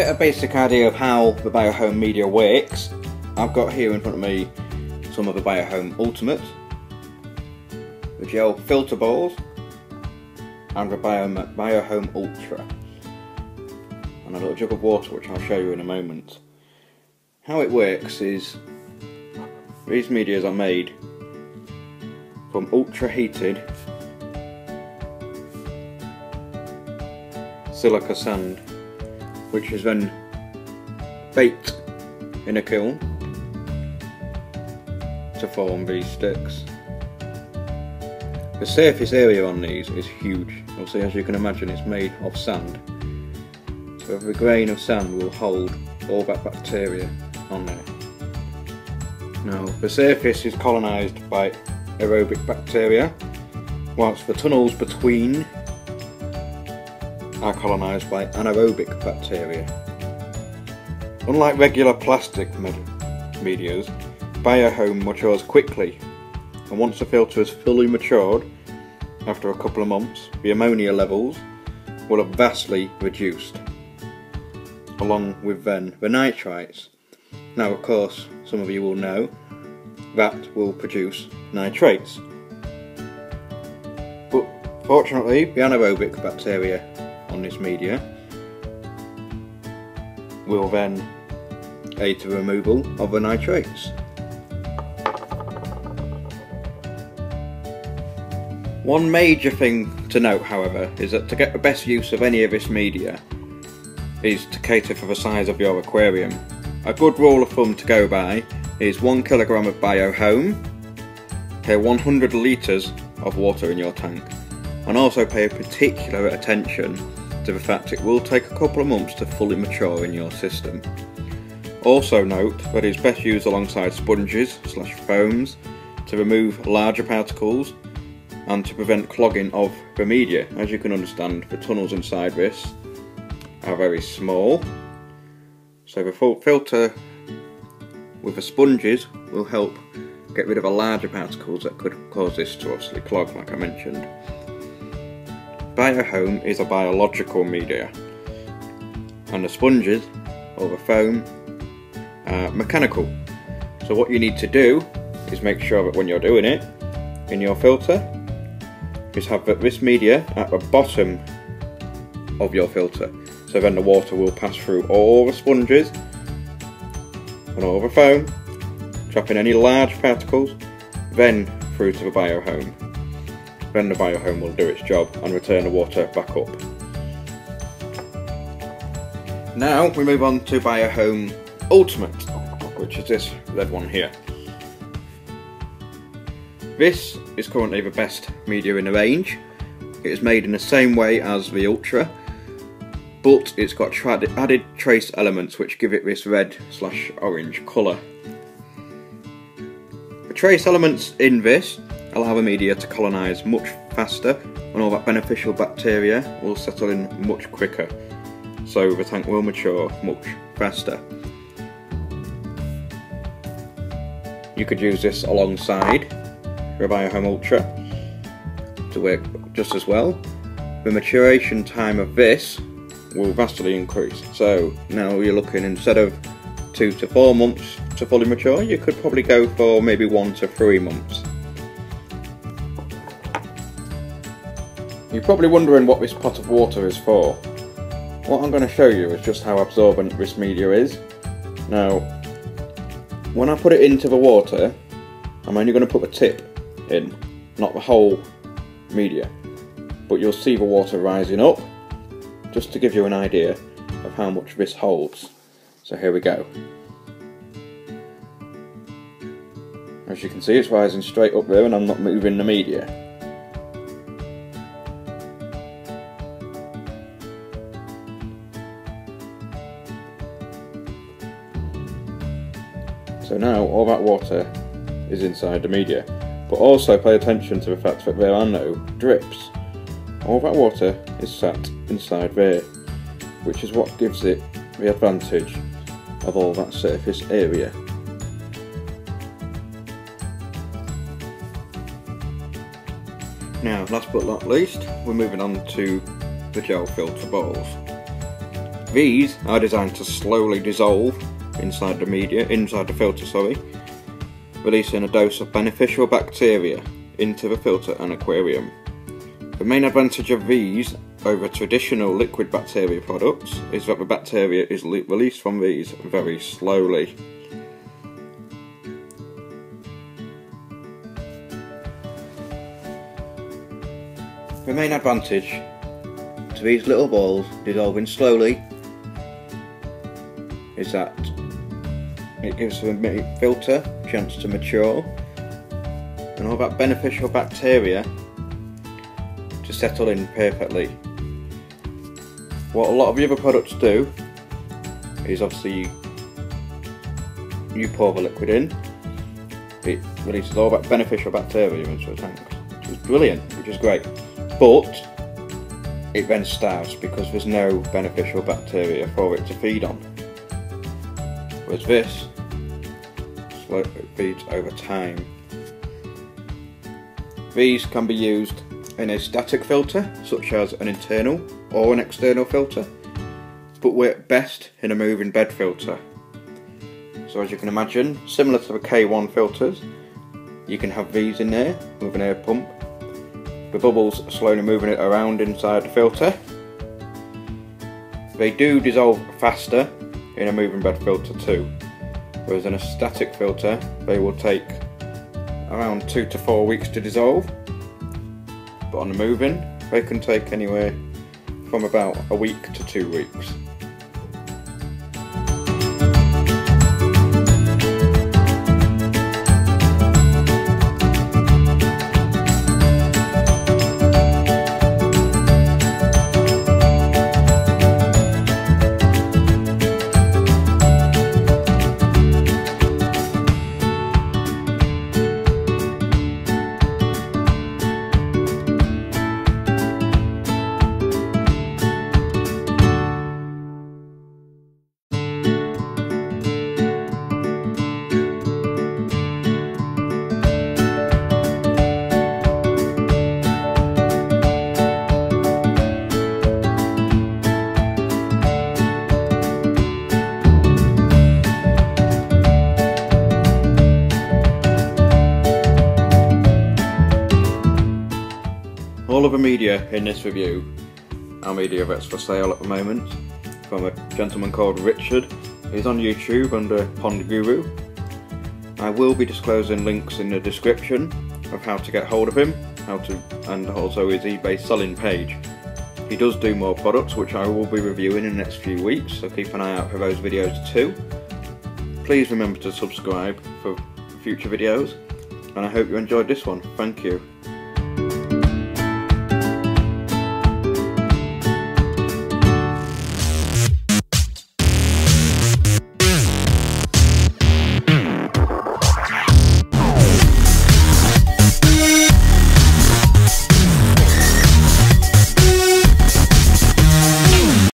get a basic idea of how the Biohome media works, I've got here in front of me some of the Biohome Ultimate, the gel filter balls, and the Biohome Ultra, and a little jug of water which I'll show you in a moment. How it works is these medias are made from ultra heated silica sand, which is then baked in a kiln to form these sticks. The surface area on these is huge. Obviously, as you can imagine, it's made of sand, so every grain of sand will hold all that bacteria on there. Now, the surface is colonised by aerobic bacteria, whilst the tunnels between are colonised by anaerobic bacteria. Unlike regular plastic medias, Biohome matures quickly, and once the filter is fully matured, after a couple of months, the ammonia levels will have vastly reduced, along with then the nitrites. Now, of course, some of you will know that will produce nitrates, but fortunately the anaerobic bacteria on this media will then aid the removal of the nitrates. One major thing to note, however, is that to get the best use of any of this media is to cater for the size of your aquarium. A good rule of thumb to go by is 1 kilogram of Biohome per 100 litres of water in your tank, and also pay particular attention to the fact it will take a couple of months to fully mature in your system. Also note that it is best used alongside sponges / foams to remove larger particles and to prevent clogging of the media. As you can understand, the tunnels inside this are very small, so the filter with the sponges will help get rid of the larger particles that could cause this to obviously clog, like I mentioned. Biohome is a biological media, and the sponges or the foam are mechanical. So what you need to do is make sure that when you're doing it in your filter, is have this media at the bottom of your filter, so then the water will pass through all the sponges and all the foam, trapping any large particles, then through to the Biohome. Then the Biohome will do its job and return the water back up. Now we move on to Biohome Ultimate, which is this red one here. This is currently the best media in the range. It is made in the same way as the Ultra, but it's got added trace elements which give it this red / orange colour. The trace elements in this allow the media to colonise much faster, and all that beneficial bacteria will settle in much quicker, so the tank will mature much faster. You could use this alongside the Biohome Ultra to work just as well. The maturation time of this will vastly increase, so now you're looking, instead of 2 to 4 months to fully mature, you could probably go for maybe 1 to 3 months. You're probably wondering what this pot of water is for. What I'm going to show you is just how absorbent this media is. Now, when I put it into the water, I'm only going to put the tip in, not the whole media, but you'll see the water rising up, just to give you an idea of how much this holds. So here we go. As you can see, it's rising straight up there and I'm not moving the media. So now all that water is inside the media, but also pay attention to the fact that there are no drips. All that water is sat inside there, which is what gives it the advantage of all that surface area. Now, last but not least, we're moving on to the gel filter balls. These are designed to slowly dissolve inside the filter, releasing a dose of beneficial bacteria into the filter and aquarium. The main advantage of these over traditional liquid bacteria products is that the bacteria is released from these very slowly. The main advantage to these little balls dissolving slowly is that it gives the filter a chance to mature and all that beneficial bacteria to settle in perfectly. What a lot of the other products do is obviously you pour the liquid in, it releases all that beneficial bacteria into the tanks, which is brilliant, which is great, but it then starves because there's no beneficial bacteria for it to feed on. Whereas this feeds over time. These can be used in a static filter, such as an internal or an external filter, but work best in a moving bed filter. So as you can imagine, similar to the K1 filters, you can have these in there with an air pump, the bubbles slowly moving it around inside the filter. They do dissolve faster in a moving bed filter too, whereas in a static filter they will take around 2 to 4 weeks to dissolve, but on the moving they can take anywhere from about a week to 2 weeks. All of the media in this review are media that's for sale at the moment from a gentleman called Richard. He's on YouTube under Pondguru. I will be disclosing links in the description of how to get hold of him, and also his eBay selling page. He does do more products which I will be reviewing in the next few weeks, so keep an eye out for those videos too. Please remember to subscribe for future videos, and I hope you enjoyed this one. Thank you.